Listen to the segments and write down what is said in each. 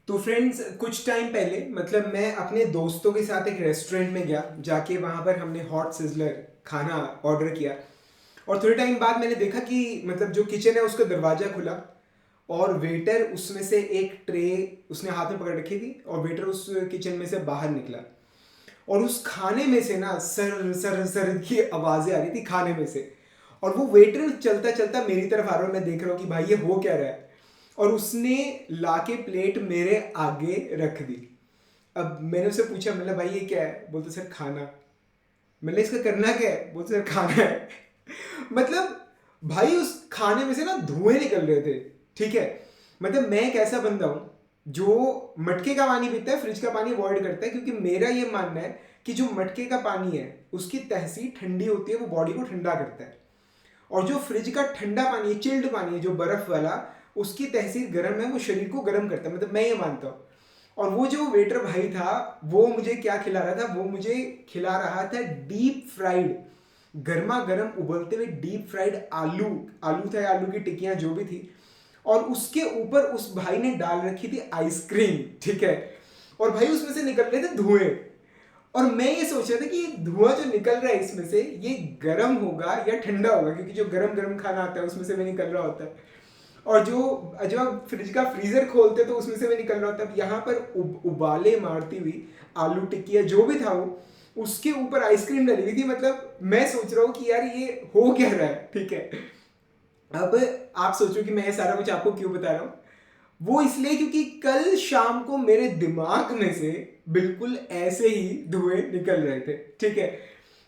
तो फ्रेंड्स कुछ टाइम पहले मतलब मैं अपने दोस्तों के साथ एक रेस्टोरेंट में गया, जाके वहाँ पर हमने हॉट सिजलर खाना ऑर्डर किया। और थोड़े टाइम बाद मैंने देखा कि मतलब जो किचन है उसका दरवाज़ा खुला और वेटर उसमें से एक ट्रे उसने हाथ में पकड़ रखी थी और वेटर उस किचन में से बाहर निकला। और उस खाने में से ना सर सर सर की आवाज़ें आ रही थी खाने में से। और वो वेटर चलता चलता मेरी तरफ आ रहा है, मैं देख रहा हूँ कि भाई ये हो क्या रहा है। और उसने लाके प्लेट मेरे आगे रख दी। अब मैंने उससे पूछा, मतलब भाई ये क्या है? बोलते सर खाना। मैंने इसका करना क्या है? बोलते सर खाना है। मतलब भाई उस खाने में से ना धुएं निकल रहे थे। ठीक है, मतलब मैं एक ऐसा बंदा हूं जो मटके का पानी पीता है, फ्रिज का पानी अवॉइड करता है, क्योंकि मेरा ये मानना है कि जो मटके का पानी है उसकी तहसीर ठंडी होती है, वो बॉडी को ठंडा करता है। और जो फ्रिज का ठंडा पानी है, चिल्ड पानी है जो बर्फ वाला, उसकी तहसीर गर्म है, वो शरीर को गर्म करता है। मतलब मैं ये मानता हूँ। और वो जो वेटर भाई था वो मुझे क्या खिला रहा था? वो मुझे खिला रहा था डीप फ्राइड, गर्मा गर्म उबलते हुए डीप फ्राइड आलू। आलू थे, आलू की टिक्कियां जो भी थी। और उसके ऊपर उस भाई ने डाल रखी थी आइसक्रीम। ठीक है, और भाई उसमें से निकल रहे थे धुएं। और मैं ये सोच रहा था कि धुआं जो निकल रहा है इसमें से, ये गर्म होगा या ठंडा होगा, क्योंकि जो गरम गरम खाना आता है उसमें से भी निकल रहा होता है। और जो जो आप फ्रिज का फ्रीजर खोलते तो उसमें से भी निकल रहा होता है। यहाँ पर उबाले मारती हुई आलू टिक्की जो भी था वो, उसके ऊपर आइसक्रीम डली हुई थी। मतलब मैं सोच रहा हूँ कि यार ये हो क्या रहा है। ठीक है, अब आप सोचो कि मैं ये सारा कुछ आपको क्यों बता रहा हूँ। वो इसलिए क्योंकि कल शाम को मेरे दिमाग में से बिल्कुल ऐसे ही धुएं निकल रहे थे। ठीक है,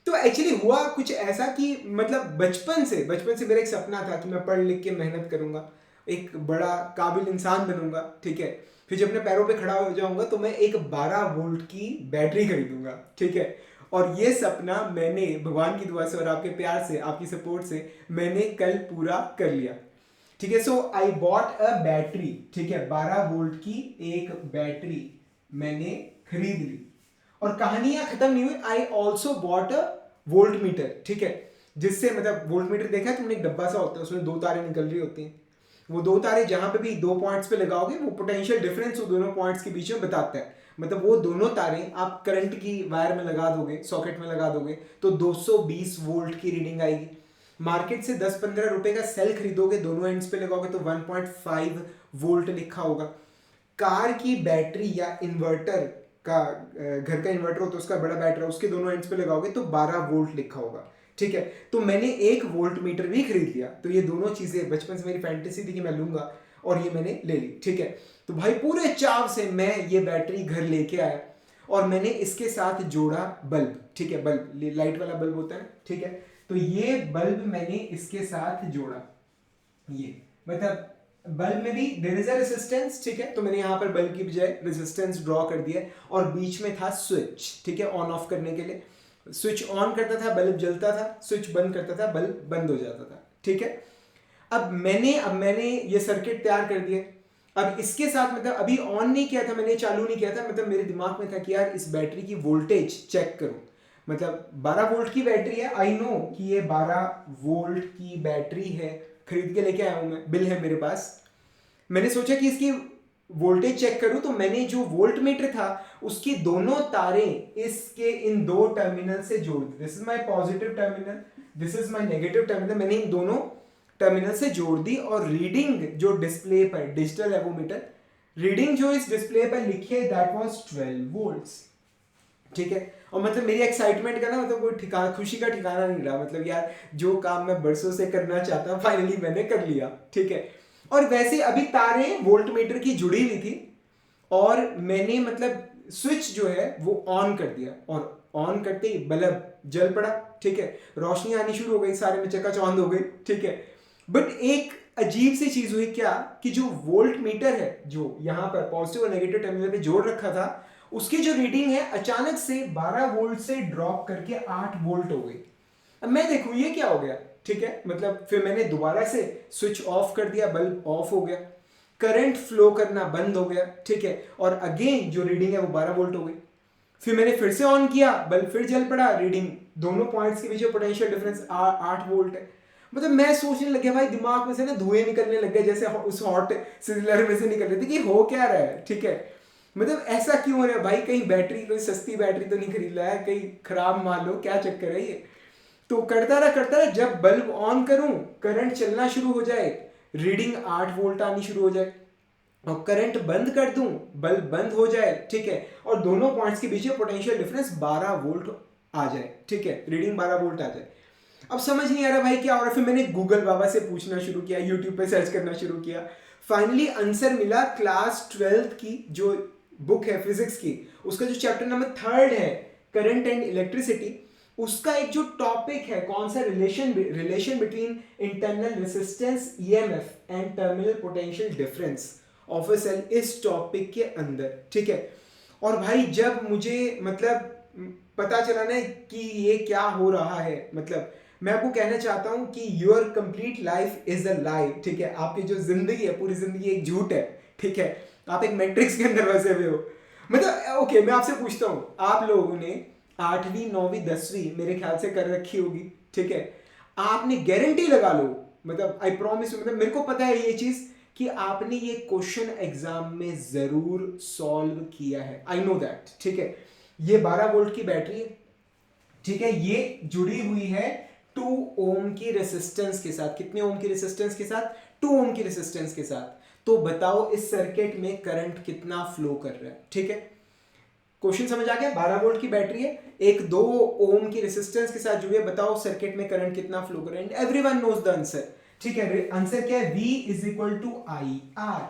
तो एक्चुअली हुआ कुछ ऐसा कि मतलब बचपन से मेरा एक सपना था कि मैं पढ़ लिख के मेहनत करूंगा, एक बड़ा काबिल इंसान बनूंगा। ठीक है, फिर जब अपने पैरों पे खड़ा हो जाऊंगा तो मैं एक 12 वोल्ट की बैटरी खरीदूंगा। ठीक है, और ये सपना मैंने भगवान की दुआ से और आपके प्यार से, आपकी सपोर्ट से मैंने कल पूरा कर लिया। ठीक है, सो आई बॉट अ बैटरी। ठीक है, 12 वोल्ट की एक बैटरी मैंने खरीद ली। और कहानियां खत्म नहीं हुई, I also bought a volt meter. ठीक है, जिससे मतलब वोल्ट मीटर देखा है तुमने, एक डब्बा सा होता है, उसमें दो तारे निकल रही होती हैं। वो दो तारे जहां पे भी दो पॉइंट्स पे लगाओगे, वो पोटेंशियल डिफरेंस वो दोनों पॉइंट्स के बीच में बताता है। मतलब वो दोनों तारे आप करंट की वायर में लगा दोगे, सॉकेट में लगा दोगे, तो 220 वोल्ट की रीडिंग आएगी। मार्केट से 10-15 रुपए का सेल खरीदोगे, दोनों एंड्स पे लगाओगे तो 1.5 वोल्ट लिखा होगा। कार की बैटरी या इन्वर्टर का, घर का इन्वर्टर होता है उसका बड़ा बैटरी, उसके दोनों एंड्स पे लगाओगे तो 12 वोल्ट लिखा होगा। ठीक है, तो मैंने एक वोल्ट मीटर भी खरीद लिया। तो ये दोनों चीजें बचपन से मेरी फैंटेसी थी कि मैं लूंगा, और ये मैंने ले ली। ठीक है, तो भाई पूरे चाव से मैं ये बैटरी घर लेके आया और मैंने इसके साथ जोड़ा बल्ब। ठीक है, बल्ब लाइट वाला बल्ब होता है। ठीक है, तो ये बल्ब मैंने इसके साथ जोड़ा। ये मतलब बल्ब में भी देयर इज अ रेजिस्टेंस। ठीक है, तो मैंने यहाँ पर बल्ब की बजाय रेजिस्टेंस ड्रॉ कर दिया और बीच में था स्विच। ठीक है, ऑन ऑफ करने के लिए स्विच ऑन करता था बल्ब जलता था, स्विच बंद करता था बल्ब बंद हो जाता था। ठीक है, अब मैंने ये सर्किट तैयार कर दिए। अब इसके साथ मतलब अभी ऑन नहीं किया था मैंने, चालू नहीं किया था, मतलब मेरे दिमाग में था कि यार इस बैटरी की वोल्टेज चेक करो। मतलब 12 वोल्ट की बैटरी है, आई नो कि ये 12 वोल्ट की बैटरी है, खरीद के लेके आया हूं मैं, बिल है मेरे पास। मैंने सोचा कि इसकी वोल्टेज चेक करूं, तो मैंने जो वोल्ट मीटर था उसकी दोनों तारें इसके इन दो टर्मिनल से जोड़ दी। This is my positive terminal, this is my negative terminal. मैंने इन दोनों टर्मिनल से जोड़ दी और रीडिंग जो डिस्प्ले पर, डिजिटल है वो मीटर, रीडिंग जो इस डिस्प्ले पर लिखी है दैट वाज 12 वोल्ट्स। ठीक है, और मतलब मेरी एक्साइटमेंट का ना मतलब कोई ठिकाना, खुशी का ठिकाना नहीं रहा। मतलब यार जो काम मैं बरसों से करना चाहता फाइनली मैंने कर लिया। ठीक है, और वैसे अभी तारें वोल्ट मीटर की जुड़ी हुई थी और मैंने मतलब स्विच जो है वो ऑन कर दिया और ऑन करते ही बल्ब जल पड़ा। ठीक है, रोशनी आनी शुरू हो गई, सारे में चकाचौंध हो गई। ठीक है, बट एक अजीब सी चीज हुई क्या, कि जो वोल्ट मीटर है जो यहां पर पॉजिटिव और नेगेटिव टर्मिनल पे जोड़ रखा था, उसकी जो रीडिंग है अचानक से 12 वोल्ट से ड्रॉप करके 8 वोल्ट हो गई। अब मैं देखूं ये क्या हो गया। ठीक है, मतलब फिर मैंने दोबारा से स्विच ऑफ कर दिया, बल्ब ऑफ हो गया, करंट फ्लो करना बंद हो गया। ठीक है, और अगेन जो रीडिंग है वो 12 वोल्ट हो गई। फिर मैंने फिर से ऑन किया, बल्ब फिर जल पड़ा, रीडिंग दोनों पॉइंट्स के बीच में पोटेंशियल डिफरेंस 8 वोल्ट है। मतलब मैं सोचने लग गया भाई, दिमाग में से ना धुएं निकलने लग गए जैसे उस हॉट सिजलर में से निकल रहे थे कि हो क्या रहा है, ठीक है। मतलब ऐसा क्यों हो रहा है भाई, कहीं बैटरी, कोई सस्ती बैटरी तो नहीं खरीद रहा है, कहीं खराब मान लो, क्या चक्कर है ये। तो करता रहा, जब बल्ब ऑन करूं, करंट चलना शुरू हो जाए, रीडिंग 8 वोल्ट आनी शुरू हो जाए, और करंट बंद कर दूं, बल्ब बंद हो जाए, ठीक है, और दोनों पॉइंट्स के बीच में पोटेंशियल डिफरेंस 12 वोल्ट आ जाए, ठीक है, रीडिंग 12 वोल्ट आ जाए। अब समझ नहीं आ रहा भाई क्या हो रहा है। फिर मैंने गूगल बाबा से पूछना शुरू किया, यूट्यूब पे सर्च करना शुरू किया। फाइनली आंसर मिला क्लास 12th की जो बुक है फिजिक्स की, उसका जो चैप्टर नंबर 3 है, करंट एंड इलेक्ट्रिसिटी, उसका एक जो टॉपिक है, कौन सा relation between internal resistance EMF and terminal potential difference of a cell, इस टॉपिक के अंदर, ठीक है। और भाई जब मुझे मतलब पता चला ना कि ये क्या हो रहा है, मतलब मैं आपको कहना चाहता हूं कि your complete life is a lie, ठीक है। आपकी जो जिंदगी है, पूरी जिंदगी एक झूठ है, ठीक है। आप एक मैट्रिक्स के अंदर बसे हुए हो। मतलब ओके, मैं आपसे पूछता हूं, आप लोगों ने 8वीं 9वीं 10वीं मेरे ख्याल से कर रखी होगी, ठीक है। आपने गारंटी लगा लो, मतलब आई प्रॉमिस, मतलब मेरे को पता है ये चीज कि आपने ये क्वेश्चन एग्जाम में जरूर सॉल्व किया है, आई नो दैट, ठीक है। ये 12 वोल्ट की बैटरी है, ठीक है, ये जुड़ी हुई है 2 ओम की रेसिस्टेंस के साथ। कितने ओम की रेसिस्टेंस के साथ? 2 ओम की रेसिस्टेंस के साथ। तो बताओ इस सर्किट में करंट कितना फ्लो कर रहा है, ठीक है। क्वेश्चन समझ आ गया? 12 वोल्ट की बैटरी है, एक 2 ओम की रेसिस्टेंस के साथ जुड़ी है, बताओ सर्किट में करंट कितना फ्लो कर रहा है। एवरीवन नोज द आंसर, ठीक है। आंसर क्या है? V is equal to I R.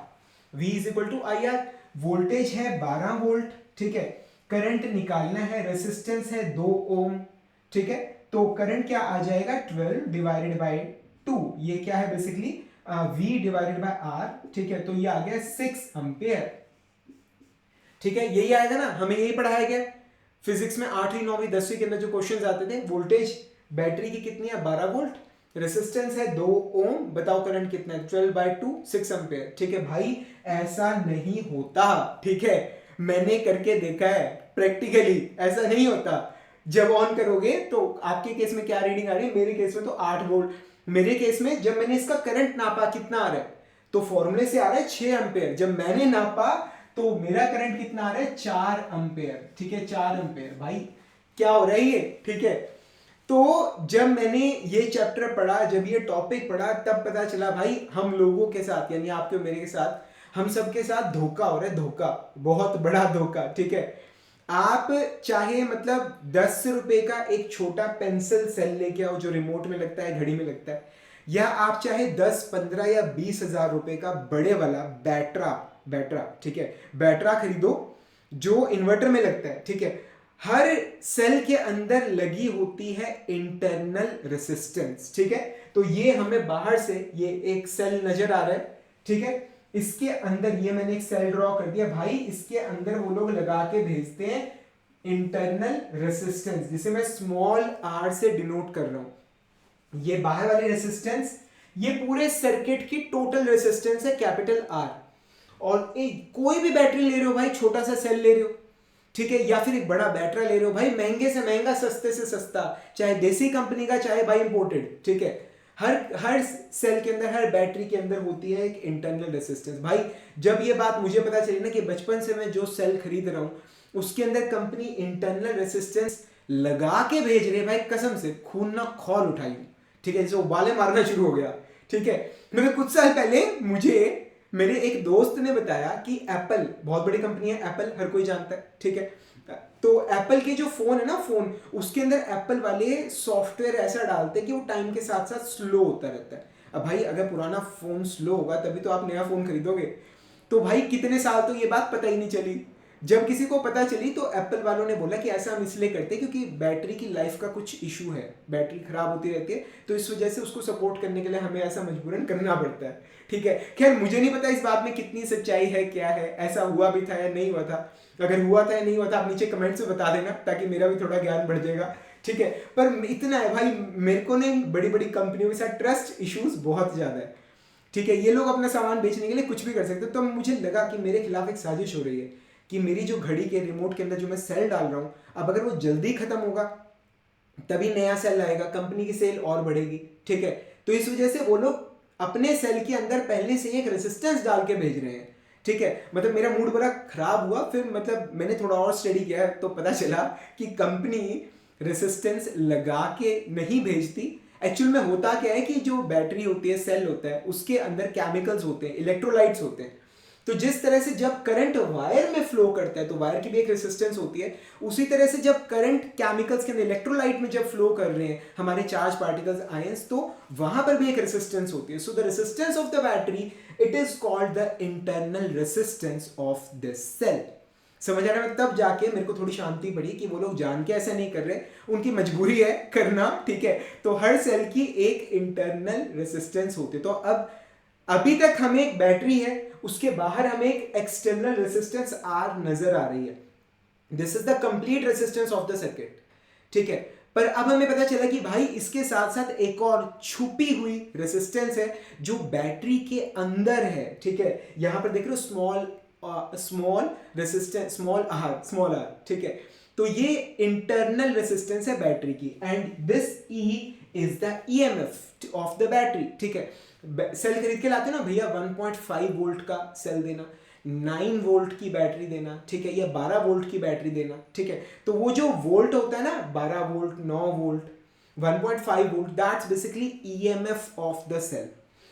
V is equal to I R. Voltage है 12 वोल्ट, ठीक है। करंट निकालना है, रेसिस्टेंस है 2 ओम, ठीक है। तो करंट क्या आ जाएगा? 12 डिवाइडेड बाय 2। ये क्या है basically? V divided by R, ठीक है। तो ये आ गया 6 एम्पियर, ठीक है। यही आएगा ना, हमें यही पढ़ाया गया फिजिक्स में 8वीं 9वीं 10वीं के अंदर जो क्वेश्चंस आते थे। वोल्टेज बैटरी की कितनी है? 12 वोल्ट, रेसिस्टेंस है 2 ओम, बताओ करंट कितना है? 12/2 6 एम्पियर, ठीक है। भाई ऐसा नहीं होता, ठीक है, मैंने करके देखा है प्रैक्टिकली, ऐसा नहीं होता। जब ऑन करोगे तो आपके केस में क्या रीडिंग आ रही है? मेरे केस में तो 8 वोल्ट। मेरे केस में जब मैंने इसका करंट नापा, कितना आ रहा है? तो फॉर्मूले से आ रहा है 6 एम्पियर। जब मैंने नापा तो मेरा करंट कितना आ रहा है? 4 एम्पियर, ठीक है, 4 एम्पियर। भाई क्या हो रहा है ये, ठीक है। तो जब मैंने ये चैप्टर पढ़ा, जब ये टॉपिक पढ़ा, तब पता चला भाई हम लोगों के साथ, यानी आपके मेरे के साथ, हम सबके साथ धोखा हो रहा है, धोखा, बहुत बड़ा धोखा, ठीक है। आप चाहे मतलब 10 रुपए का एक छोटा पेंसिल सेल लेके आओ जो रिमोट में लगता है, घड़ी में लगता है, या आप चाहे 10 15 या 20 हजार रुपए का बड़े वाला बैटरा, बैटरा, ठीक है, बैटरा खरीदो जो इन्वर्टर में लगता है, ठीक है। हर सेल के अंदर लगी होती है इंटरनल रेसिस्टेंस, ठीक है। तो ये हमें बाहर से ये एक सेल नजर आ रहा है, ठीक है। इसके अंदर ये मैंने एक सेल ड्रॉ कर दिया भाई, इसके अंदर वो लोग लगा के भेजते हैं इंटरनल रेसिस्टेंस, जिसे मैं स्मॉल r से डिनोट कर रहा हूं। ये बाहर वाली रेसिस्टेंस, ये पूरे सर्किट की टोटल रेसिस्टेंस है, कैपिटल R। और कोई भी बैटरी ले रहे हो भाई, छोटा सा सेल ले रहे हो, ठीक है, या फिर एक बड़ा बैटरा ले रहे हो भाई, महंगे से महंगा, सस्ते से सस्ता, चाहे देसी कंपनी का, चाहे भाई इंपोर्टेड, ठीक है। हर सेल के अंदर, हर बैटरी के अंदर होती है एक इंटरनल रेसिस्टेंस। भाई जब ये बात मुझे पता चली ना कि बचपन से मैं जो सेल खरीद रहा हूं उसके अंदर कंपनी इंटरनल रेसिस्टेंस लगा के भेज रही है, भाई कसम से खून ना खौल उठाई, ठीक है, जैसे उबाले मारना शुरू हो गया, ठीक है। मैंने कुछ साल पहले, मुझे मेरे एक दोस्त ने बताया कि एप्पल बहुत बड़ी कंपनी है, एप्पल हर कोई जानता है, ठीक है। तो एप्पल के जो फोन है ना, फोन, उसके अंदर एप्पल वाले सॉफ्टवेयर ऐसा डालते हैं कि वो टाइम के साथ साथ स्लो होता रहता है। अब भाई अगर पुराना फोन स्लो होगा तभी तो आप नया फोन खरीदोगे। तो भाई कितने साल तो ये बात पता ही नहीं चली। जब किसी को पता चली तो एप्पल वालों ने बोला कि ऐसा हम इसलिए करते हैं क्योंकि बैटरी की लाइफ का कुछ इशू है, बैटरी खराब होती रहती है, तो इस वजह से उसको सपोर्ट करने के लिए हमें ऐसा मजबूरन करना पड़ता है, ठीक है। खैर मुझे नहीं पता इस बात में कितनी सच्चाई है, क्या है, ऐसा हुआ भी था या नहीं हुआ था। अगर हुआ था या नहीं हुआ था आप नीचे कमेंट से बता देना, ताकि मेरा भी थोड़ा ज्ञान बढ़ जाएगा, ठीक है। पर इतना है भाई, मेरे को ने बड़ी बड़ी कंपनियों के साथ ट्रस्ट इश्यूज बहुत ज्यादा है, ठीक है। ये लोग अपना सामान बेचने के लिए कुछ भी कर सकते हैं। तो मुझे लगा कि मेरे खिलाफ एक साजिश हो रही है कि मेरी जो घड़ी के रिमोट के अंदर जो मैं सेल डाल रहा हूँ, अब अगर वो जल्दी खत्म होगा तभी नया सेल आएगा, कंपनी की सेल और बढ़ेगी, ठीक है। तो इस वजह से वो लोग अपने सेल के अंदर पहले से एक रेसिस्टेंस डाल के भेज रहे हैं, ठीक है। मतलब मेरा मूड बड़ा खराब हुआ, फिर मतलब मैंने थोड़ा और स्टडी किया तो पता चला कि कंपनी रेसिस्टेंस लगा के नहीं भेजती। एक्चुअल में होता क्या है कि जो बैटरी होती है, सेल होता है, उसके अंदर केमिकल्स होते हैं, इलेक्ट्रोलाइट्स होते हैं। तो जिस तरह से जब करंट वायर में फ्लो करता है तो वायर की भी एक रेसिस्टेंस होती है, उसी तरह से जब करंट केमिकल्स के अंदर इलेक्ट्रोलाइट में जब फ्लो कर रहे हैं हमारे चार्ज पार्टिकल्स आयंस, तो वहां पर भी एक रेसिस्टेंस होती है। So the resistance of the battery, it is called the internal resistance of this cell. समझ आ रहा है? तब जाके मेरे को थोड़ी शांति पड़ी कि वो लोग जान के ऐसा नहीं कर रहे, उनकी मजबूरी है करना, ठीक है। तो हर सेल की एक इंटरनल रेसिस्टेंस होती है। तो अब अभी तक हमें एक बैटरी है, उसके बाहर हमें एक एक्सटर्नल रेसिस्टेंस आर नजर आ रही है। This is the complete resistance of the circuit, ठीक है। पर अब हमें पता चला कि भाई इसके साथ साथ एक और छुपी हुई रेसिस्टेंस है जो बैटरी के अंदर है, ठीक है। यहां पर देख रहे हो स्मॉल रेसिस्टेंस, स्मॉल आर, ठीक है। तो ये इंटरनल रेसिस्टेंस है बैटरी की, and this E is the EMF of the battery, ठीक है। सेल खरीद के लाते हो ना भैया, 1.5 वोल्ट का सेल देना, 9 वोल्ट की बैटरी देना, ठीक है, या 12 वोल्ट की बैटरी देना, ठीक है। तो वो जो वोल्ट होता है ना, 12 volt, 9 volt, 1.5 volt, that's basically EMF of the cell.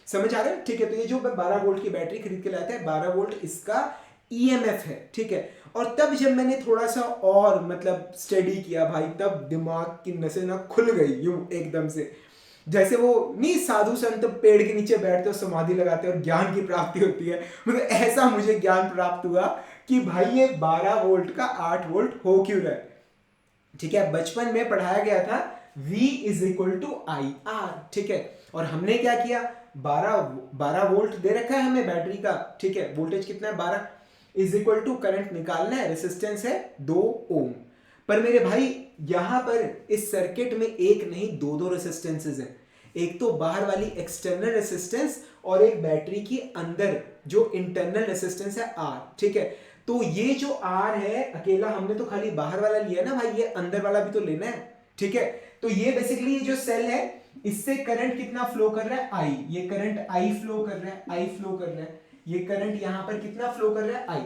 समझ आ रहा है? ठीक है। तो ये जो 12 वोल्ट की बैटरी खरीद के लाता है, 12 वोल्ट इसका ईएमएफ है, ठीक है। और तब जब मैंने थोड़ा सा और मतलब स्टडी किया भाई, तब दिमाग की नसें ना खुल गई यूं एकदम से, जैसे वो नहीं साधु संत पेड़ के नीचे बैठते और समाधि लगाते और ज्ञान की प्राप्ति होती है, मतलब ऐसा मुझे ज्ञान प्राप्त हुआ कि भाई ये 12 वोल्ट का 8 वोल्ट हो क्यों रहा है, ठीक है। बचपन में पढ़ाया गया था V is equal to I R, ठीक है। और हमने क्या किया, 12 वोल्ट दे रखा है हमें बैटरी का, ठीक है, वोल्टेज कितना है 12, इज इक्वल टू करंट निकालना है, रेसिस्टेंस है 2 ओम। पर मेरे भाई यहां पर इस सर्किट में एक नहीं दो रेसिस्टेंसेज हैं, एक तो बाहर वाली एक्सटर्नल रेसिस्टेंस और एक बैटरी की अंदर जो इंटरनल रेसिस्टेंस है आर, ठीक है। तो ये जो आर है अकेला, हमने तो खाली बाहर वाला लिया ना भाई, ये अंदर वाला भी तो लेना है, ठीक है। तो ये बेसिकली ये जो सेल है, इससे करंट कितना फ्लो कर रहा है, आई, ये करंट आई फ्लो कर रहा है, आई फ्लो कर रहा है, ये करंट यहां पर कितना फ्लो कर रहा है, आई।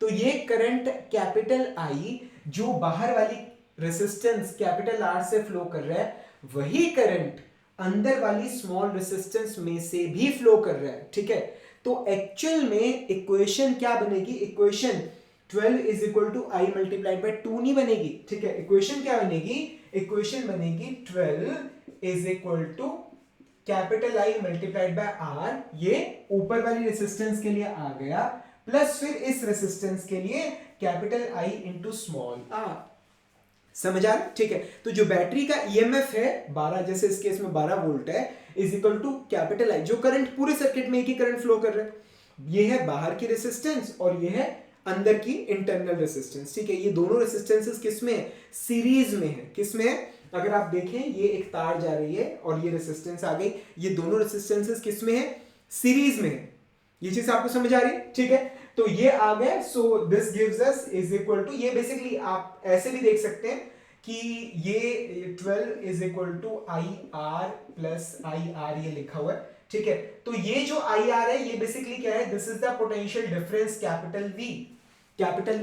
तो ये करंट कैपिटल आई जो बाहर वाली रेसिस्टेंस कैपिटल आर से फ्लो कर रहा है, वही करंट अंदर वाली स्मॉल रेसिस्टेंस में से भी फ्लो कर रहा है, ठीक है। तो एक्चुअल में इक्वेशन क्या बनेगी, equation 12 is equal to I multiplied by 2 नहीं बनेगी, ठीक है। इक्वेशन क्या बनेगी, इक्वेशन बनेगी 12 is equal to capital I multiplied by R, ये ईएमएफ वाली रेसिस्टेंस के लिए आ गया, प्लस फिर इस रेसिस्टेंस के लिए capital I into small R. समझ आ रहा है? ठीक है। तो जो बैटरी का ईएमएफ है 12, जैसे इस केस में 12 वोल्ट है, is equal to capital I, जो करंट पूरे सर्किट में एक ही करंट फ्लो कर रहा है, ये है बाहर की रेसिस्टेंस और ये है अंदर की इंटरनल रेसिस्टेंस, ठीक है। ये दोनों रेसिस्टेंसेस किसमें है, सीरीज में है। किसमें है, अगर आप देखें ये एक तार जा रही है और ये रेसिस्टेंस आ गई, ये दोनों रेसिस्टेंसेस किसमें है, सीरीज में है। ये चीज आपको समझ आ रही है, ठीक है। तो ये आ गया, so this gives us is equal to, ये बेसिकली आप ऐसे भी देख सकते हैं कि ये 12 is equal to I R plus I R, ये लिखा हुआ है, ठीक है। तो ये जो आई आर है ये बेसिकली क्या है, this is the potential difference capital V. Capital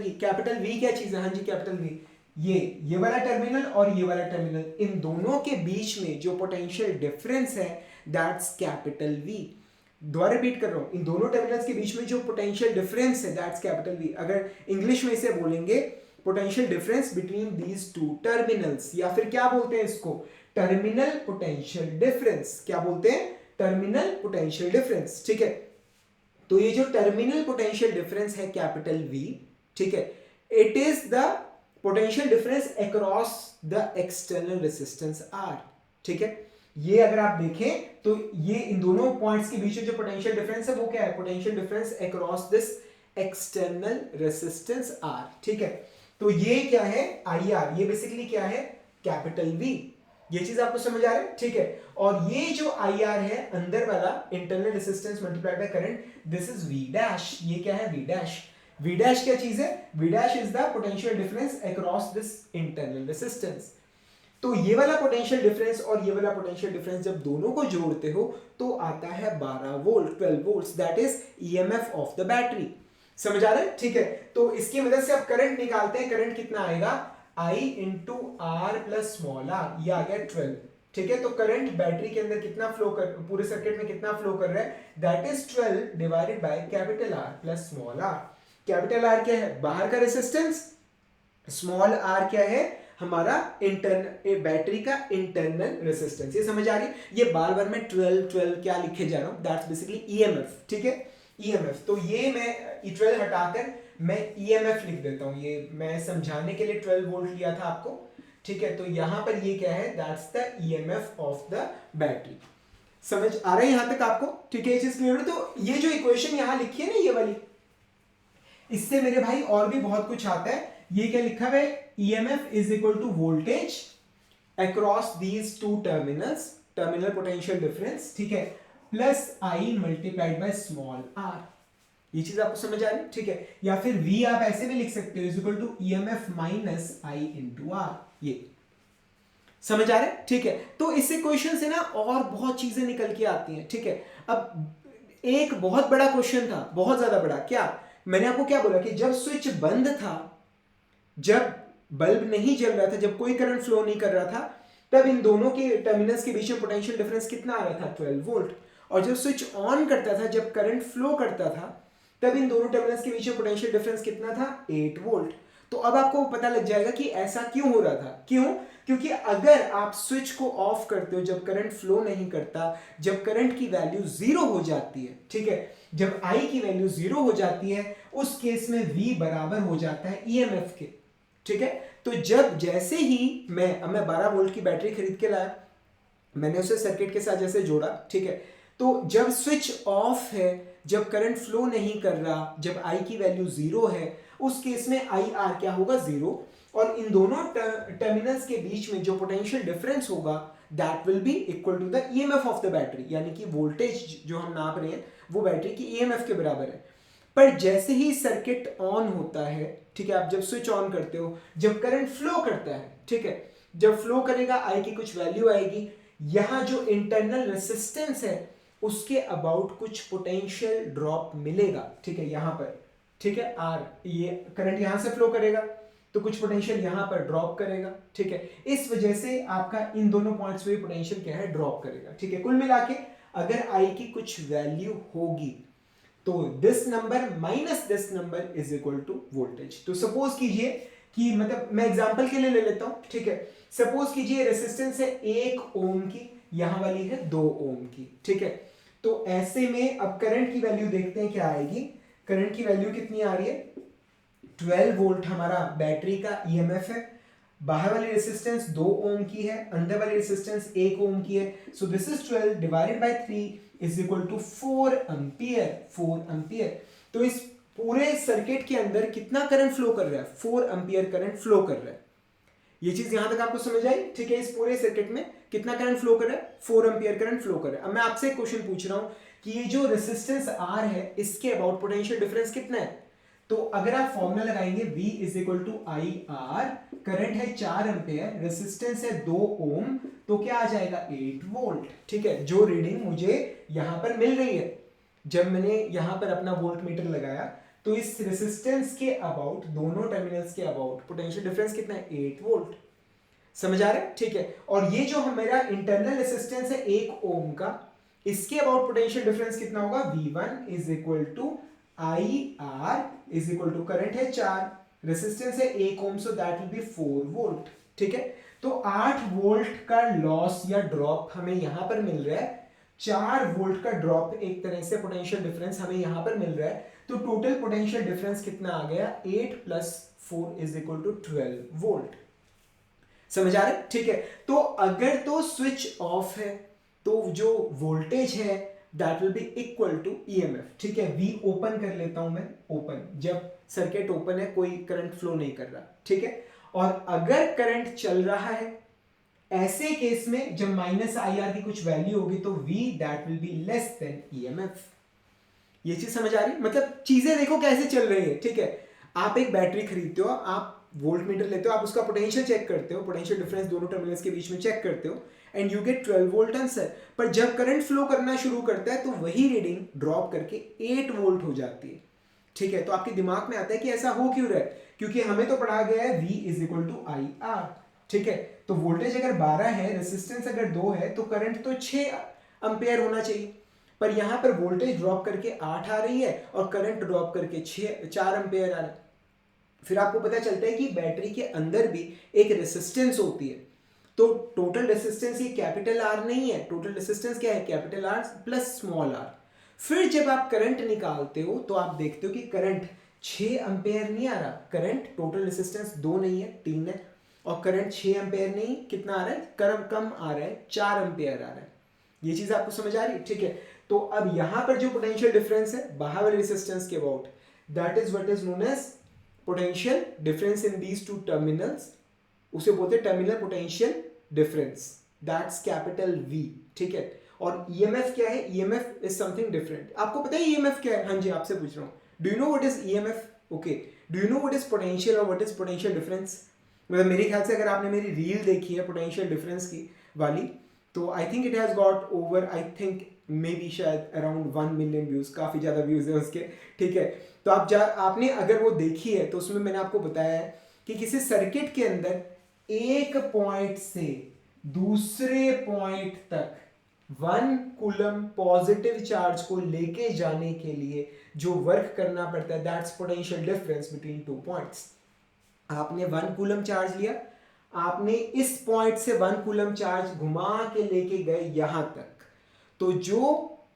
V क्या चीज है, हाँ जी कैपिटल वी, ये वाला टर्मिनल और ये वाला टर्मिनल, इन दोनों के बीच में जो पोटेंशियल डिफरेंस है दैट्स कैपिटल वी। दोबारा रिपीट कर रहा हूं, इन दोनों टर्मिनल्स के बीच में जो पोटेंशियल डिफरेंस है दैट्स कैपिटल वी। अगर इंग्लिश में इसे बोलेंगे potential difference between these two terminals, या फिर क्या बोलते हैं इसको, टर्मिनल पोटेंशियल डिफरेंस। क्या बोलते हैं, टर्मिनल पोटेंशियल डिफरेंस, ठीक है। तो ये जो टर्मिनल पोटेंशियल डिफरेंस है कैपिटल वी, ठीक है, it is the potential difference across the external resistance R, ठीक है। ये अगर आप देखें तो ये इन दोनों पॉइंट्स के बीच में जो पोटेंशियल डिफरेंस है वो क्या है, potential difference across this external resistance R, ठीक है। तो ये क्या है, आई आर, ये बेसिकली क्या है, कैपिटल वी। ये चीज आपको समझ आ रहा है, ठीक है। और ये जो आई आर है अंदर वाला internal resistance multiplied by current, this is V dash. ये क्या है, वी डैश। वी डैश क्या चीज है, V dash is the potential difference across this internal resistance. तो ये वाला पोटेंशियल डिफरेंस और ये वाला पोटेंशियल डिफरेंस जब दोनों को जोड़ते हो तो आता है 12 volt, 12 volts, that is EMF of the battery. समझ आ रहा है? ठीक है, तो इसकी मदद से आप करंट निकालते हैं, करंट कितना आएगा, I into R plus small R, ये आ गया 12। ठीक है, तो करंट बैटरी के अंदर कितना फ्लो कर, पूरे सर्किट में कितना फ्लो कर रहा है, that is 12 divided by capital R plus small R. Capital R क्या है, बाहर का रेसिस्टेंस, स्मॉल आर क्या है, हमारा इंटरनल बैटरी का इंटरनल रेसिस्टेंस। ये समझ आ रही है? ये बार बार मैं 12 क्या लिखे जा रहा हूं, दैट्स बेसिकली ईएमएफ। ठीक है, ईएमएफ, तो ये मैं E12 हटाकर मैं ईएमएफ लिख देता हूं, ये मैं समझाने के लिए 12 वोल्ट लिया था आपको। ठीक है, तो यहां पर ये क्या है, that's the EMF of the battery. समझ आ रहा है यहां तक आपको? ठीक है, ये चीज क्लियर है? तो ये जो इक्वेशन यहां लिखी है ना, ये वाली, इससे मेरे भाई और भी बहुत कुछ आता है। ये क्या लिखा हुआ है, EMF is equal to voltage across these two terminals, terminal potential difference, ठीक है, plus I multiplied by small r। ये चीज आपको समझ आ रही है? ठीक है, या फिर V आप ऐसे भी लिख सकते हो, is equal to EMF minus I into R। ये समझ आ रहा है? ठीक है, तो इस इक्वेशन से ना और बहुत चीजें निकल के आती हैं। ठीक है, अब एक बहुत बड़ा क्वेश्चन था, बहुत ज्यादा बड़ा, क्या मैंने आपको क्या बोला कि जब स्विच बंद था, जब बल्ब नहीं जल रहा था, जब कोई करंट फ्लो नहीं कर रहा था, तब इन दोनों के टर्मिनल्स के बीच में पोटेंशियल डिफरेंस कितना आ रहा था, 12 वोल्ट। और जब स्विच ऑन करता था, जब करंट फ्लो करता था, तब इन दोनों टर्मिनल्स के बीच में पोटेंशियल डिफरेंस कितना था, 8 वोल्ट। तो अब आपको पता लग जाएगा कि ऐसा क्यों हो रहा था। क्यों? क्योंकि अगर आप स्विच को ऑफ करते हो जब करंट फ्लो नहीं करता, जब करंट की वैल्यू 0 हो जाती है, ठीक है, जब I की वैल्यू 0 हो जाती है, उस केस में V बराबर हो जाता है EMF के। ठीक है, तो जब जैसे ही मैं 12 वोल्ट की बैटरी खरीद के लाया, मैंने उसे सर्किट के साथ जैसे जोड़ा, ठीक है, तो जब स्विच ऑफ है, जब करंट फ्लो नहीं कर रहा, जब I की वैल्यू 0 है, उस केस में IR क्या होगा, 0। और इन दोनों टर्मिनल्स के बीच में जो पोटेंशियल डिफरेंस होगा, that will be equal to the EMF of the battery, यानी कि वोल्टेज जो हम नाप रहे हैं वो बैटरी की EMF के बराबर है। पर जैसे ही सर्किट ऑन होता है, ठीक है, आप जब स्विच ऑन करते हो, जब करंट फ्लो करता है, ठीक है, जब फ्लो करेगा I की कुछ वैल्यू आएगी, यहां जो इंटरनल रेसिस्टेंस है उसके अबाउट कुछ पोटेंशियल ड्रॉप मिलेगा। ठीक है, यहां पर, ठीक है, R, ये करंट यहां से फ्लो करेगा तो कुछ पोटेंशियल यहां पर ड्रॉप करेगा। ठीक है, इस वजह से आपका इन दोनों पॉइंट्स पे पोटेंशियल क्या है, ड्रॉप करेगा। ठीक है, कुल मिला के अगर I की कुछ वैल्यू होगी तो this number minus this number is equal to voltage. तो सपोज कीजिए कि, मतलब मैं एग्जांपल के लिए ले लेता हूं, ठीक है, सपोज कीजिए रेसिस्टेंस है 1 ओम की, यहां वाली है 2 ओम की। ठीक है, तो ऐसे में अब करंट की वैल्यू देखते हैं क्या आएगी। करंट की वैल्यू कितनी आ रही है, 12 वोल्ट हमारा बैटरी का EMF है, बाहर वाली रेसिस्टेंस 2 ओम की है, अंदर वाली रेसिस्टेंस 1 ओम की है। So this is 12 divided by 3 is equal to 4 ampere, 4 ampere. तो इस पूरे सर्किट के अंदर कितना करंट फ्लो कर रहा है, 4 एम्पियर करंट फ्लो कर रहा है। ये चीज यहां तक आपको समझ आई? ठीक है, इस पूरे सर्किट में कितना करंट फ्लो कर रहा है, 4 एम्पियर करंट फ्लो कर रहा है। अब मैं आपसे एक क्वेश्चन पूछ रहा हूं कि ये जो रेसिस्टेंस R है, इसके अबाउट पोटेंशियल डिफरेंस कितना है। तो अगर आप फॉर्मूला लगाएंगे V is equal to IR, current है 4 एम्पियर, रेसिस्टेंस है 2 ओम, तो क्या आ जाएगा, 8 वोल्ट। ठीक है, जो रीडिंग मुझे यहां पर मिल रही है, जब मैंने यहां पर अपना वोल्ट मीटर लगाया, तो इस रेसिस्टेंस के अबाउट, दोनों टर्मिनल्स के अबाउट पोटेंशियल डिफरेंस कितना है, 8 वोल्ट। समझ आ रहा है? ठीक है, और ये जो हमारा इंटरनल रेसिस्टेंस है 1 ओम का, इसके अबाउट पोटेंशियल डिफरेंस कितना होगा, V1 is equal to IR is equal to, current है 4, रेसिस्टेंस है 1 ohm, so that will be 4 volt. ठीक है, तो 8 वोल्ट का लॉस या ड्रॉप हमें यहां पर मिल रहा है, 4 वोल्ट का ड्रॉप एक तरह से पोटेंशियल डिफरेंस हमें यहां पर मिल रहा है। तो टोटल पोटेंशियल डिफरेंस कितना आ गया, 8 plus 4 is equal to 12 volt. समझ आ रहा है? ठीक है, तो अगर तो स्विच ऑफ है तो जो वोल्टेज है that will be equal to EMF। ठीक है, V ओपन कर लेता हूं मैं, ओपन, जब सर्किट ओपन है, कोई करंट फ्लो नहीं कर रहा। ठीक है, और अगर करंट चल रहा है, ऐसे केस में जब माइनस IR की कुछ वैल्यू होगी तो V that will be less than EMF। ये चीज समझ आ रही है? मतलब चीजें देखो कैसे चल रही है। ठीक है, आप एक बैटरी खरीदते हो, आप वोल्ट मीटर लेते हो, आप उसका पोटेंशियल चेक करते हो, पोटेंशियल डिफरेंस दोनों टर्मिनल्स के बीच में चेक करते हो and you get 12 volt answer. पर जब करंट फ्लो करना शुरू करता है तो वही रीडिंग ड्रॉप करके 8 वोल्ट हो जाती है। ठीक है, तो आपके दिमाग में आता है कि ऐसा हो क्यों रहा है, क्योंकि हमें तो पढ़ा गया है V is equal to I R. ठीक है, तो वोल्टेज अगर 12 है, रेसिस्टेंस अगर 2 है, तो करंट तो 6 एम्पेयर होना चाहिए। पर यहां पर वोल्टेज ड्रॉप करके 8 आ रही है और करंट ड्रॉप करके 4 एम्पेयर आ रहा है। फिर आपको पता चलता है कि बैटरी के अंदर भी एक रेसिस्टेंस होती है। तो टोटल रेसिस्टेंस ये कैपिटल आर नहीं है, टोटल रेसिस्टेंस क्या है, capital R plus small R. फिर जब आप करंट निकालते हो तो आप देखते हो कि करंट 6 एम्पेयर नहीं आ रहा, करंट टोटल रेसिस्टेंस 2 नहीं है 3 है, और करंट 6 एम्पेयर नहीं, कितना आ रहा है, कम आ रहा है, 4 एम्पेयर आ रहा है। ये चीज आपको समझ आ रही है? ठीक है, तो अब यहां पर जो पोटेंशियल डिफरेंस है बाहर वाले रेसिस्टेंस के about, that is what is known as potential difference in these two terminals, उसे बोलते हैं terminal potential difference, that's capital V। ठीक है, और EMF क्या है, EMF इज समथिंग डिफरेंट। आपको पता है EMF क्या है? हाँ जी, आपसे पूछ रहा हूँ, do you know what is EMF? Okay, do you know what is potential और व्हाट इज पोटेंशियल डिफरेंस? मतलब मेरे ख्याल से अगर आपने मेरी रील देखी है पोटेंशियल डिफरेंस की वाली, तो I think it has got over, I think may be शायद अराउंड 1 मिलियन व्यूज, काफी ज्यादा व्यूज है उसके। ठीक है, तो आपने अगर वो देखी है तो उसमें मैंने आपको बताया है कि किसी सर्किट के अंदर एक पॉइंट से दूसरे पॉइंट तक 1 कूलम पॉजिटिव चार्ज को लेके जाने के लिए जो वर्क करना पड़ता है, that's potential difference between 2 points. आपने 1 कूलम चार्ज लिया, आपने इस पॉइंट से 1 कूलम चार्ज घुमा के लेके गए यहां तक, तो जो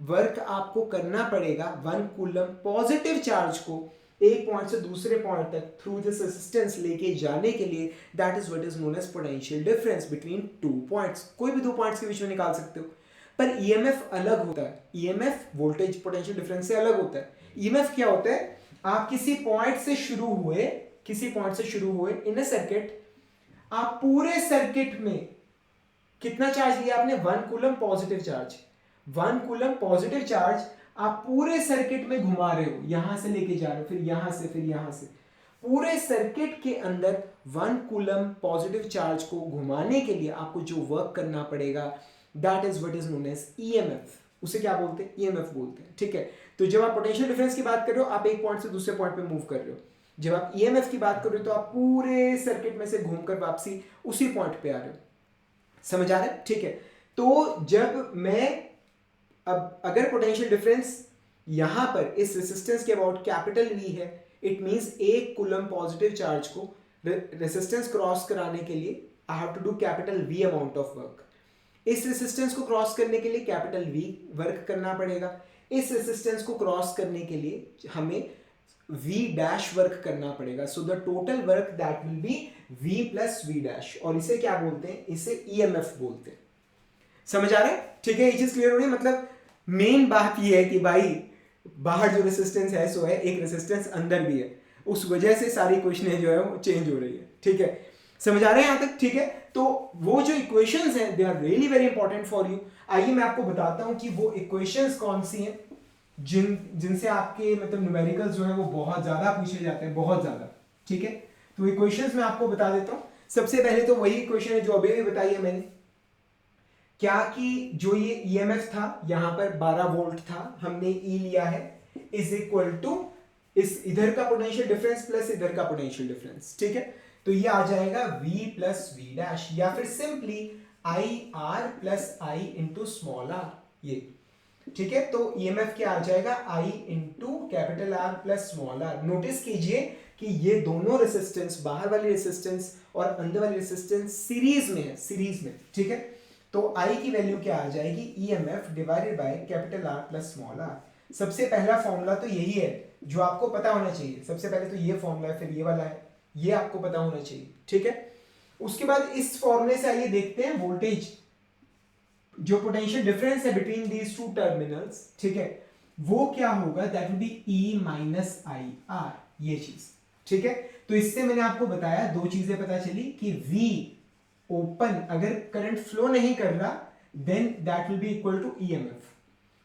वर्क आपको करना पड़ेगा 1 कूलम पॉजिटिव चार्ज को एक पॉइंट से दूसरे पॉइंट तक थ्रू दिस रेजिस्टेंस लेके जाने के लिए, that is what is known as potential difference between 2 points. कोई भी 2 पॉइंट्स के बीच में निकाल सकते हो, पर ईएमएफ अलग होता है। ईएमएफ वोल्टेज पोटेंशियल डिफरेंस से अलग होता है। ईएमएफ क्या होता है, आप किसी पॉइंट से शुरू हुए इन अ सर्किट, आप पूरे सर्किट में कितना चार्ज लिया आपने, 1 coulomb positive charge. 1 coulomb positive charge आप पूरे सर्किट में घुमा रहे हो, यहां से लेके जा रहे हो, फिर यहां से, फिर यहां से, पूरे सर्किट के अंदर 1 कूलम पॉजिटिव चार्ज को घुमाने के लिए आपको जो वर्क करना पड़ेगा, that is what is known as EMF. उसे क्या बोलते हैं, ईएमएफ बोलते हैं। ठीक है, तो जब आप पोटेंशियल डिफरेंस की बात कर रहे हो, आप एक पॉइंट से दूसरे पॉइंट पे मूव कर रहे हो। जब आप ईएमएफ की बात कर रहे हो तो आप पूरे सर्किट में से घूमकर वापसी उसी पॉइंट पे आ रहे हो। समझ आ रहा है? ठीक है, तो जब मैं अब अगर पोटेंशियल डिफरेंस यहां पर इस रेसिस्टेंस के अबाउट कैपिटल V है, it means 1 coulomb positive charge को रेसिस्टेंस क्रॉस कराने के लिए I have to do capital V amount of work. इस रेसिस्टेंस को क्रॉस करने के लिए कैपिटल V वर्क करना पड़ेगा। इस रेसिस्टेंस को क्रॉस करने के लिए हमें V डैश वर्क करना पड़ेगा। So the total work that will B V plus V dash, और इसे क्या बोलते हैं, इसे EMF बोलते हैं। समझ आ रहा है? ठीक है, ये चीज क्लियर हो रही है। मतलब मेन बात ये है कि भाई बाहर जो रेसिस्टेंस है सो है, एक रेसिस्टेंस अंदर भी है, उस वजह से सारी इक्वेशनें जो है वो चेंज हो रही है। ठीक है, समझ आ रहे हैं यहां तक? ठीक है, तो वो जो इक्वेशंस हैं they are really very important for you. आइए मैं आपको बताता हूं कि वो इक्वेशंस कौन सी हैं जिनसे आपके मतलब न्यूमेरिकल्स जो है वो बहुत ज्यादा पूछे जाते हैं, बहुत ज्यादा। ठीक है, तो इक्वेशंस मैं आपको बता देता हूं। सबसे पहले तो वही इक्वेशन है जो अभी भी बताई है मैंने, क्या कि जो ये ईएमएफ था यहां पर 12 वोल्ट था, हमने ई लिया है, इज इक्वल टू इस इधर का पोटेंशियल डिफरेंस प्लस इधर का पोटेंशियल डिफरेंस। ठीक है, तो ये आ जाएगा V प्लस V डैश, या फिर simply I R plus I into small R, ये। ठीक है, तो ईएमएफ क्या आ जाएगा, I into capital R plus small R. Notice कीजिए कि ये दोनों रेसिस्टेंस, बाहर वाली रेसिस्टेंस और अंदर वाली रेसिस्टेंस सीरीज में है, सीरीज में। ठीक है, तो I की वैल्यू क्या आ जाएगी, EMF divided by capital R plus small r। सबसे पहला फॉर्मूला तो यही है जो आपको पता होना चाहिए। सबसे पहले तो ये फॉर्मूला है, फिर ये वाला है, ये आपको पता होना चाहिए। ठीक है, उसके बाद इस फॉर्मूले से आइए देखते हैं वोल्टेज, जो पोटेंशियल डिफरेंस है बिटवीन दीज टू टर्मिनल्स, ठीक है, वो क्या होगा, that will B E minus I R, ये चीज। ठीक है, तो इससे मैंने आपको बताया, दो चीजें पता चली कि V ओपन अगर करंट फ्लो नहीं कर रहा then that will be equal to EMF,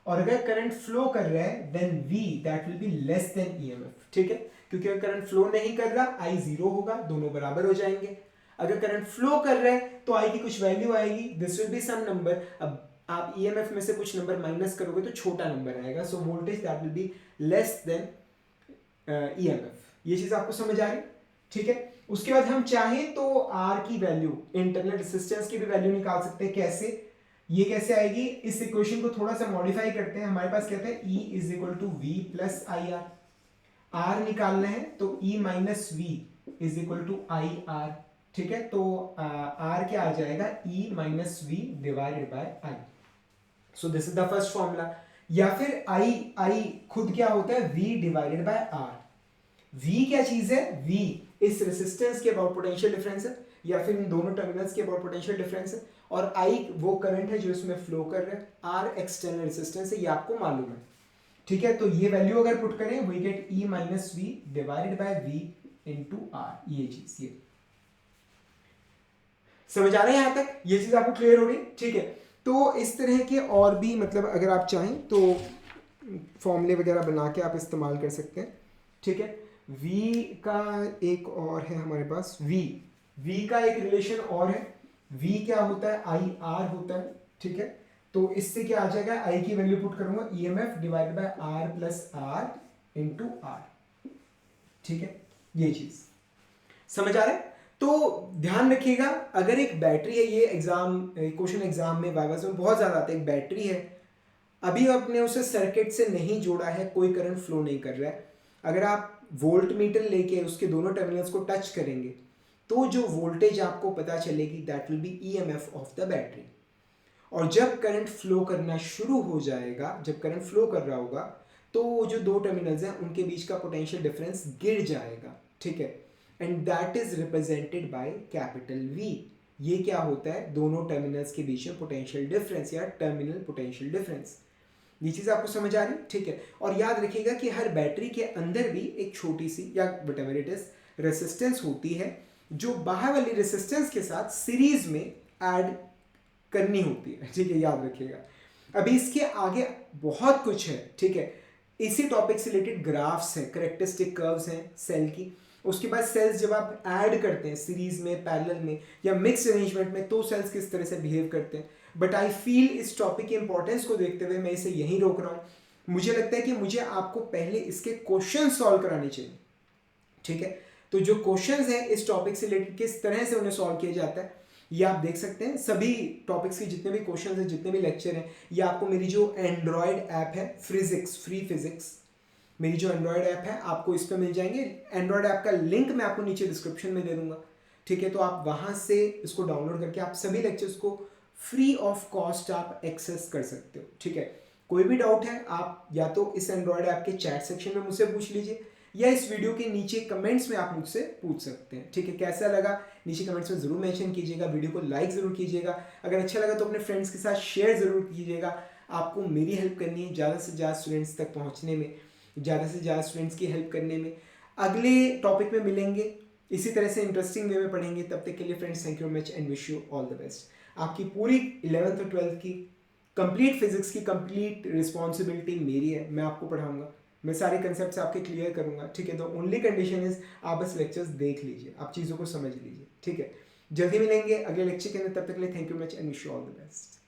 और अगर करंट फ्लो कर रहा है then V that will be less than EMF। ठीक है, क्योंकि अगर करंट फ्लो नहीं कर रहा आई जीरो होगा, दोनों बराबर हो जाएंगे। अगर करंट फ्लो कर रहा है तो आई की कुछ वैल्यू आएगी, this will be some number. अब आप ईएमएफ में से कुछ नंबर माइनस करोगे तो छोटा नंबर आएगा, so voltage that will be less then EMF. ये चीज आपको समझ आ रही, ठीक है। उसके बाद हम चाहें तो आर की वैल्यू, इंटरनल रेजिस्टेंस की भी वैल्यू निकाल सकते हैं। कैसे, ये कैसे आएगी, इस इक्वेशन को थोड़ा सा मॉडिफाई करते हैं। हमारे पास कहते हैं E is equal to V plus I R. R निकालना है तो E minus V is equal to I R, ठीक है। तो आर क्या आ जाएगा, E minus V divided by I. So this is the first formula. या फिर आई खुद क्या होता है, V divided by R. V क्या चीज है, V इस रेसिस्टेंस के अबाउट पोटेंशियल डिफरेंस है, या फिर इन दोनों टर्मिनल्स के अबाउट पोटेंशियल डिफरेंस है, और I वो करंट है जो इसमें फ्लो कर रहा है, R एक्सटर्नल रेसिस्टेंस है, ये आपको मालूम है, ठीक है। तो ये वैल्यू अगर पुट करें we get E minus V divided by V into R. ये चीज, ये समझ आ रहे हैं यहां तक, ये चीज आपको क्लियर हो रही, ठीक है। तो इस तरह के और भी मतलब अगर आप चाहें तो फॉर्मूले वगैरह बना के आप इस्तेमाल कर सकते हैं, ठीक है। V का एक और है हमारे पास, V का एक रिलेशन और है। V क्या होता है, आई आर होता है, ठीक है। तो इससे क्या आ जाएगा, I की वैल्यू पुट करूंगा EMF divided by R plus R into R, ठीक है। ये चीज समझ आ रहा है। तो ध्यान रखिएगा, अगर एक बैटरी है, ये एग्जाम क्वेश्चन एग्जाम में वाइवा में बहुत ज्यादा आता है, एक बैटरी है, अभी आपने उसे सर्किट से नहीं जोड़ा है, कोई करंट फ्लो नहीं कर रहा है, अगर आप वोल्ट मीटर लेके उसके दोनों टर्मिनल्स को टच करेंगे तो जो वोल्टेज आपको पता चलेगी that will B EMF of the battery. और जब करंट फ्लो करना शुरू हो जाएगा, जब करंट फ्लो कर रहा होगा तो वो जो दो टर्मिनल्स हैं उनके बीच का पोटेंशियल डिफरेंस गिर जाएगा, ठीक है। And that is represented by capital V। ये क्या होता है, दोनों टर्मिनल्स के बीच में पोटेंशियल डिफरेंस या टर्मिनल पोटेंशियल डिफरेंस। ये चीज आपको समझ आ रही, ठीक है। और याद रखिएगा कि हर बैटरी के अंदर भी एक छोटी सी या व्हाटएवर इट इज रेसिस्टेंस होती है जो बाहर वाली रेसिस्टेंस के साथ सीरीज में ऐड करनी होती है, ठीक है, याद रखिएगा। अभी इसके आगे बहुत कुछ है, ठीक है। इसी टॉपिक से रिलेटेड ग्राफ्स हैं, कैरेक्टरिस्टिक कर्व्स हैं सेल की। उसके बाद सेल्स जब आप ऐड करते हैं सीरीज में, पैरेलल में या मिक्स अरेंजमेंट में, तो सेल्स किस तरह से बिहेव करते हैं। बट आई फील इस टॉपिक की इंपॉर्टेंस को देखते हुए मैं इसे यहीं रोक रहा हूं। मुझे लगता है कि मुझे आपको पहले इसके क्वेश्चन सॉल्व कराने चाहिए, ठीक है। तो जो क्वेश्चंस हैं इस टॉपिक से रिलेटेड, किस तरह से उन्हें सॉल्व किया जाता है, ये आप देख सकते हैं। सभी टॉपिक्स के जितने भी क्वेश्चंस हैं, जितने भी लेक्चर हैं, ये आपको मेरी जो एंड्रॉयड ऐप है फ्री फिजिक्स, मेरी जो एंड्रॉयड ऐप है आपको इस पर मिल जाएंगे। एंड्रॉयड ऐप का लिंक मैं आपको नीचे डिस्क्रिप्शन में दे दूंगा, ठीक है। तो आप वहां से इसको डाउनलोड करके आप सभी लेक्चर्स को फ्री ऑफ कॉस्ट आप एक्सेस कर सकते हो, ठीक है। कोई भी डाउट है आप या तो इस एंड्रॉयड ऐप के चैट सेक्शन में मुझसे पूछ लीजिए, या इस वीडियो के नीचे कमेंट्स में आप मुझसे पूछ सकते हैं, ठीक है। कैसा लगा नीचे कमेंट्स में जरूर मेंशन कीजिएगा, वीडियो को लाइक जरूर कीजिएगा, अगर अच्छा लगा तो अपने फ्रेंड्स के साथ शेयर जरूर कीजिएगा। आपको मेरी हेल्प करनी है ज़्यादा से ज़्यादा स्टूडेंट्स तक पहुँचने में, ज़्यादा से ज़्यादा स्टूडेंट्स की हेल्प करने में। अगले टॉपिक में मिलेंगे, इसी तरह से इंटरेस्टिंग वे में पढ़ेंगे। तब तक के लिए friends, thank you much and wish you all the best. आपकी पूरी 11th और 12th की कंप्लीट फिजिक्स की कंप्लीट रिस्पॉन्सिबिलिटी मेरी है, मैं आपको पढ़ाऊंगा, मैं सारे कंसेप्ट्स आपके क्लियर करूंगा, ठीक है। तो ओनली कंडीशन इज आप बस लेक्चर्स देख लीजिए, आप चीज़ों को समझ लीजिए, ठीक है। जल्दी मिलेंगे अगले लेक्चर के अंदर, तब तक के लिए thank you much and wish you all the best.